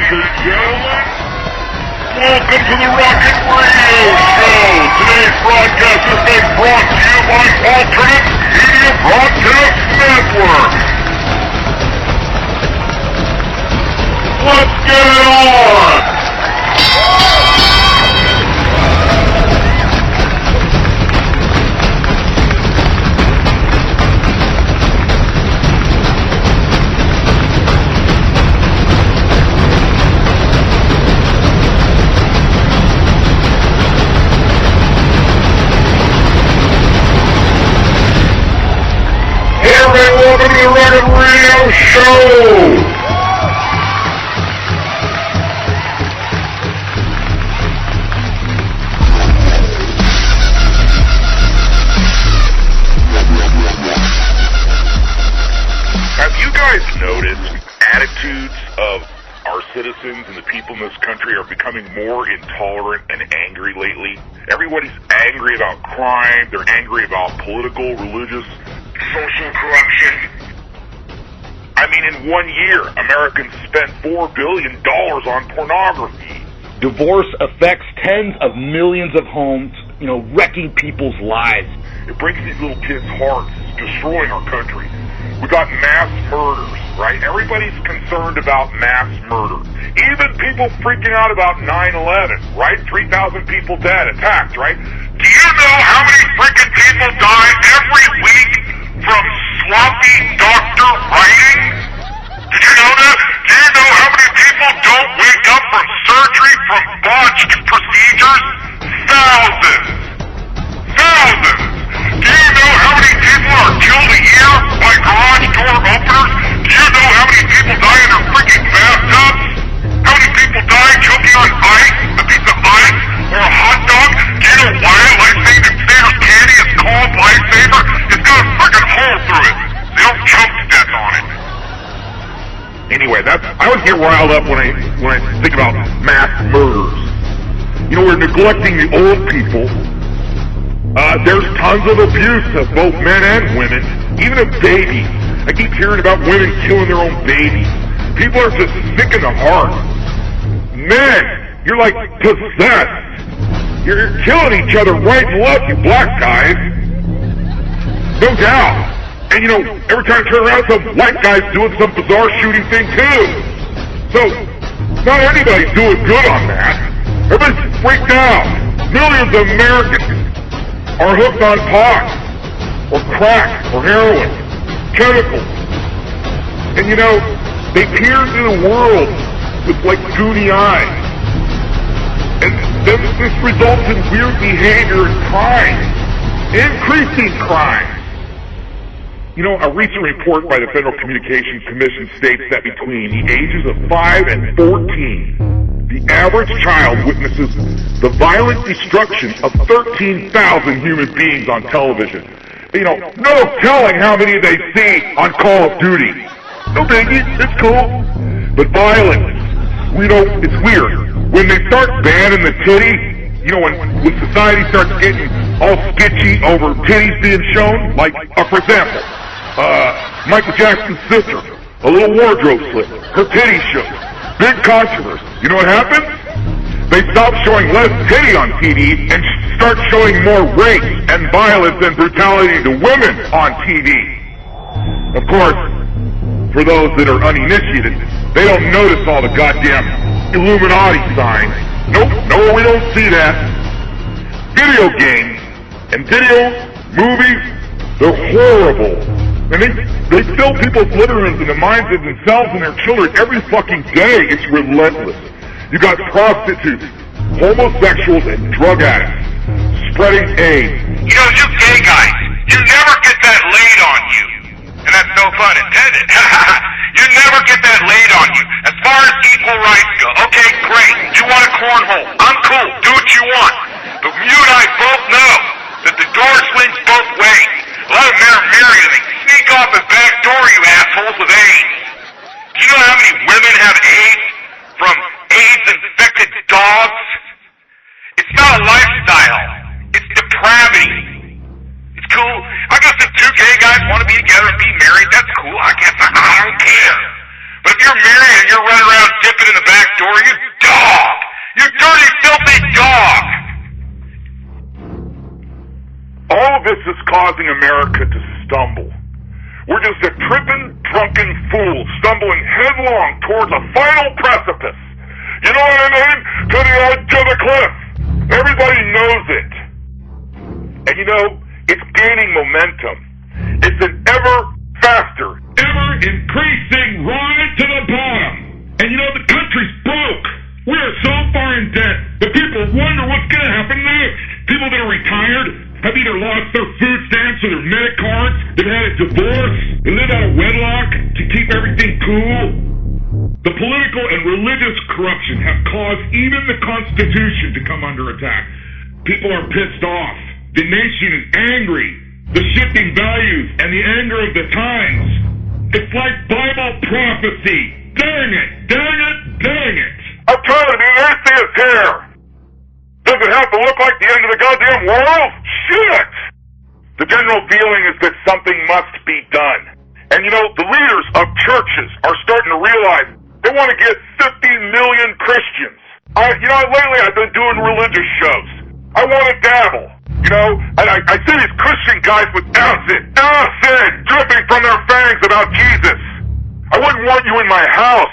gentlemen, welcome to the Rock and Radio Show. Today's broadcast has been brought to you by Alternate Media Broadcast Network. Let's get it on! Welcome to the Rock and Radio Show! Have you guys noticed attitudes of our citizens and the people in this country are becoming more intolerant and angry lately? Everybody's angry about crime, they're angry about political, religious, social corruption. I mean, in 1 year, Americans spent $4 billion on pornography. Divorce affects tens of millions of homes, wrecking people's lives. It breaks these little kids' hearts, destroying our country. We got mass murders, right? Everybody's concerned about mass murder. Even people freaking out about 9/11, right? 3,000 people dead, attacked, right? Do you know how many freaking people die every week from sloppy doctor writing? Did you know that? Do you know how many people don't wake up from surgery from botched procedures? Thousands! Thousands! Do you know how many people are killed a year by garage door openers? Do you know how many people die in their freaking bathtubs? How many people die choking on ice, a piece of ice, or a hot dog? Do you know why Lifesaver candy is called Lifesaver? It's got a freaking hole through it. They don't choke to death on it. Anyway, I would get riled up when I think about mass murders. We're neglecting the old people. There's tons of abuse of both men and women, even of babies. I keep hearing about women killing their own babies. People are just sick in the heart. Men, you're like possessed. You're killing each other right and left, you black guys. No doubt. And every time I turn around, some white guy's doing some bizarre shooting thing too. So, not anybody's doing good on that. Everybody's freaked out. Millions of Americans are hooked on pot, or crack, or heroin, chemicals. And they peer into the world with goony eyes. And then this results in weird behavior and crime, increasing crime. A recent report by the Federal Communications Commission states that between the ages of 5 and 14, the average child witnesses the violent destruction of 13,000 human beings on television. No telling how many they see on Call of Duty. No biggie, it's cool. But violence, it's weird. When they start banning the titty, when society starts getting all sketchy over titties being shown, for example, Michael Jackson's sister, a little wardrobe slip, her titties shook. Big controversy. You know what happens? They stop showing less titty on TV and start showing more rape and violence and brutality to women on TV. Of course, for those that are uninitiated, they don't notice all the goddamn Illuminati signs. Nope, no, we don't see that. Video games and video movies, they're horrible. And they fill people's living rooms in the minds of themselves and their children every fucking day. It's relentless. You got prostitutes, homosexuals, and drug addicts spreading AIDS. You gay guys, you never get that laid on you. And that's no pun intended. You never get that laid on you. As far as equal rights go, okay, great. You want a cornhole. I'm cool. Do what you want. But you and I both know that the door swings both ways. A lot of men are married and they sneak off the back door, you assholes, with AIDS. Do you know how many women have AIDS from AIDS-infected dogs? It's not a lifestyle. It's depravity. It's cool. I guess if two gay guys want to be together and be married, that's cool. I guess I don't care. But if you're married and causing America to stumble. We're just a tripping, drunken fool stumbling headlong towards a final precipice. You know what I mean? To the edge of the cliff. Everybody knows it. And you know, it's gaining momentum. It's an ever faster, ever increasing ride to the bottom. And you know, the country's broke. We are so far in debt that people wonder what's going to happen next. People that are retired have either lost their food stamps or their Medic cards, they've had a divorce, they live out of wedlock to keep everything cool. The political and religious corruption have caused even the Constitution to come under attack. People are pissed off. The nation is angry. The shifting values and the anger of the times. It's like Bible prophecy. Dang it! Dang it! Dang it! I'm trying to be atheist here. Does it have to look like the end of the goddamn world? Shit! The general feeling is that something must be done. And you know, the leaders of churches are starting to realize they want to get 50 million Christians. Lately I've been doing religious shows. I want to dabble, you know, and I see these Christian guys with acid dripping from their fangs about Jesus. I wouldn't want you in my house,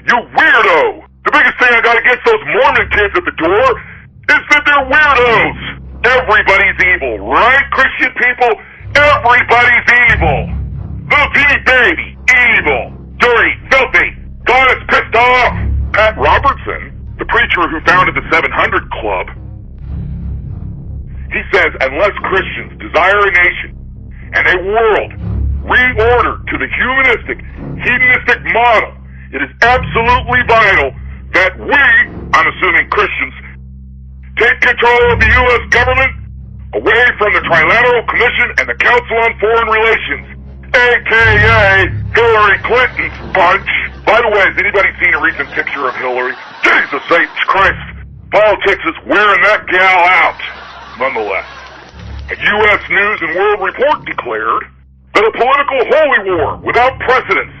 you weirdo. The biggest thing I got against those Mormon kids at the door is that they're weirdos. Everybody's evil, right, Christian people? Everybody's evil. Little teeny baby, evil, dirty, filthy. God is pissed off. Pat Robertson, the preacher who founded the 700 Club, he says unless Christians desire a nation and a world reordered to the humanistic, hedonistic model, it is absolutely vital that we, I'm assuming Christians, take control of the U.S. government away from the Trilateral Commission and the Council on Foreign Relations, a.k.a. Hillary Clinton's bunch. By the way, has anybody seen a recent picture of Hillary? Jesus H. Christ. Politics is wearing that gal out. Nonetheless, a U.S. News and World Report declared that a political holy war without precedence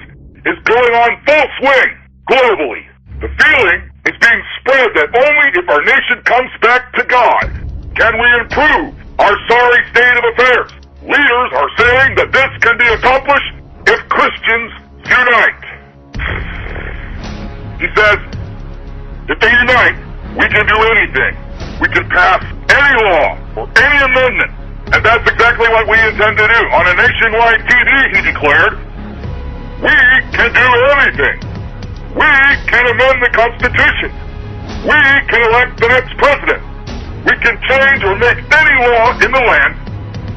is going on full swing globally. The feeling is being spread that only if our nation comes back to God can we improve our sorry state of affairs. Leaders are saying that this can be accomplished if Christians unite. He says, if they unite, we can do anything. We can pass any law or any amendment. And that's exactly what we intend to do. On a nationwide TV, he declared, we can do anything. We can amend the Constitution. We can elect the next president. We can change or make any law in the land,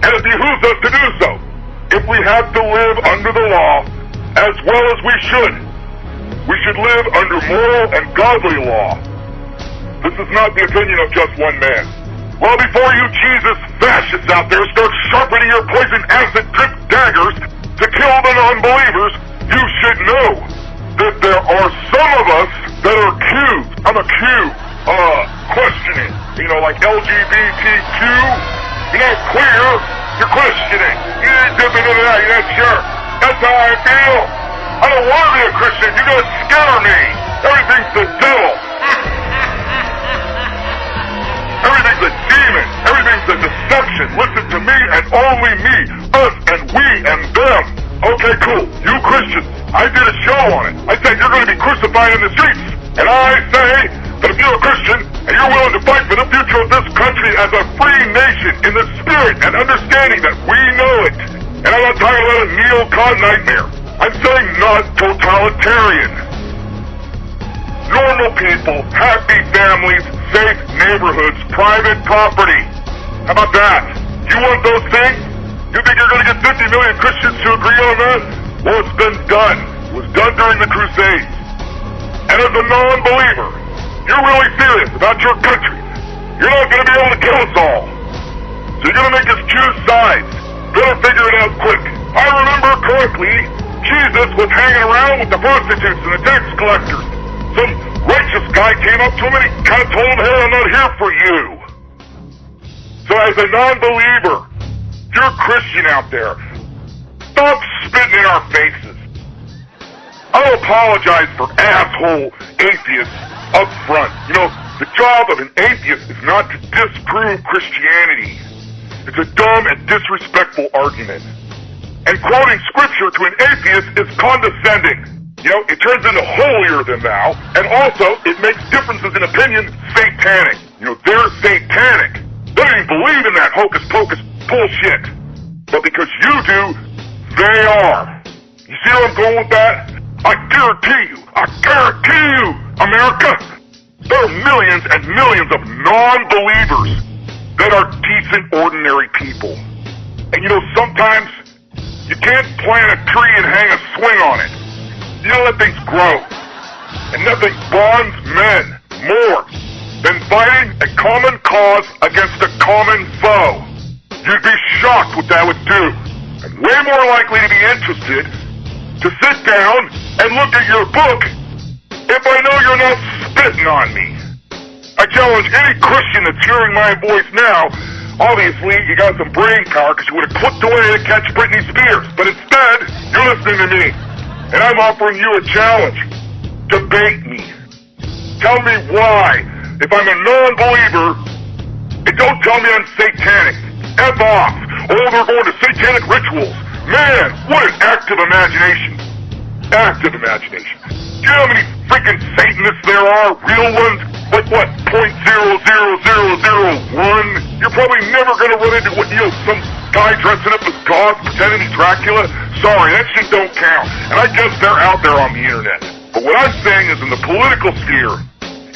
and it behooves us to do so. If we have to live under the law, as well as we should live under moral and godly law. This is not the opinion of just one man. Well, before you Jesus fascists out there start sharpening your poison acid-drip daggers to kill the non-believers, you should know that there are some of us that are accused. I'm accused. Questioning. You know, like LGBTQ. You're not queer. You're questioning. You're dipping into that. You're not sure. That's how I feel. I don't want to be a Christian. You're going to scare me. Everything's the devil. Everything's a demon. Everything's a deception. Listen to me and only me. Us and we and them. Okay, cool. You Christians. I did a show on it. I said you're going to be crucified in the streets. And I say that if you're a Christian and you're willing to fight for the future of this country as a free nation in the spirit and understanding that we know it. And I'm not talking about a neocon nightmare. I'm saying not totalitarian. Normal people, happy families, safe neighborhoods, private property. How about that? You want those things? You think you're going to get 50 million Christians to agree on that? Well, it's been done. It was done during the Crusades. And as a non-believer, you're really serious about your country. You're not going to be able to kill us all. So you're going to make us choose sides. Better figure it out quick. I remember correctly, Jesus was hanging around with the prostitutes and the tax collectors. Some righteous guy came up to him and he kind of told him, hey, I'm not here for you. So as a non-believer, if you're a Christian out there, stop spitting in our faces. I'll apologize for asshole atheists up front. You know, the job of an atheist is not to disprove Christianity. It's a dumb and disrespectful argument. And quoting scripture to an atheist is condescending. You know, it turns into holier than thou, and also it makes differences in opinion satanic. You know, they're satanic. They don't even believe in that hocus pocus bullshit. But because you do, they are. You see where I'm going with that? I guarantee you, America, there are millions and millions of non-believers that are decent, ordinary people. And you know, sometimes you can't plant a tree and hang a swing on it. You don't let things grow. And nothing bonds men more than fighting a common cause against a common foe. You'd be shocked what that would do. I'm way more likely to be interested to sit down and look at your book if I know you're not spitting on me. I challenge any Christian that's hearing my voice now. Obviously, you got some brain power because you would have clicked away to catch Britney Spears. But instead, you're listening to me. And I'm offering you a challenge. Debate me. Tell me why, if I'm a non-believer, and don't tell me I'm satanic. F off. Oh, they're going to satanic rituals. Man, what an active imagination. Active imagination. Do you know how many freaking Satanists there are? Real ones? Like what, 0.00001? You're probably never going to run into what, you know, some guy dressing up as God pretending he's Dracula? Sorry, that shit don't count. And I guess they're out there on the internet. But what I'm saying is in the political sphere,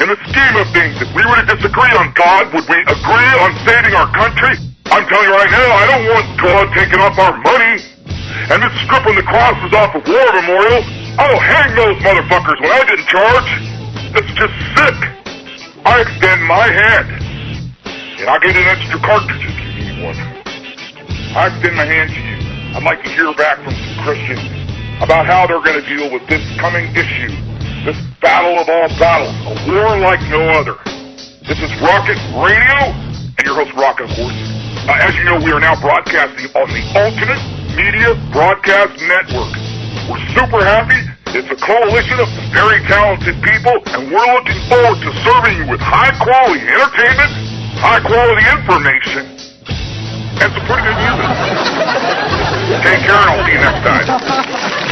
in the scheme of things, if we were to disagree on God, would we agree on saving our country? I'm telling you right now, I don't want God taking off our money and just stripping the crosses off of war memorials. I'll hang those motherfuckers when I get in charge. That's just sick. I extend my hand, and I'll get an extra cartridge if you need one. I extend my hand to you. I'd like to hear back from some Christians about how they're going to deal with this coming issue, this battle of all battles, a war like no other. This is Rocket Radio, and your host, Rocket, of course. As you know, we are now broadcasting on the Alternate Media Broadcast Network. We're super happy. It's a coalition of very talented people, and we're looking forward to serving you with high-quality entertainment, high-quality information, and some pretty good music. Take care, and I'll see you next time.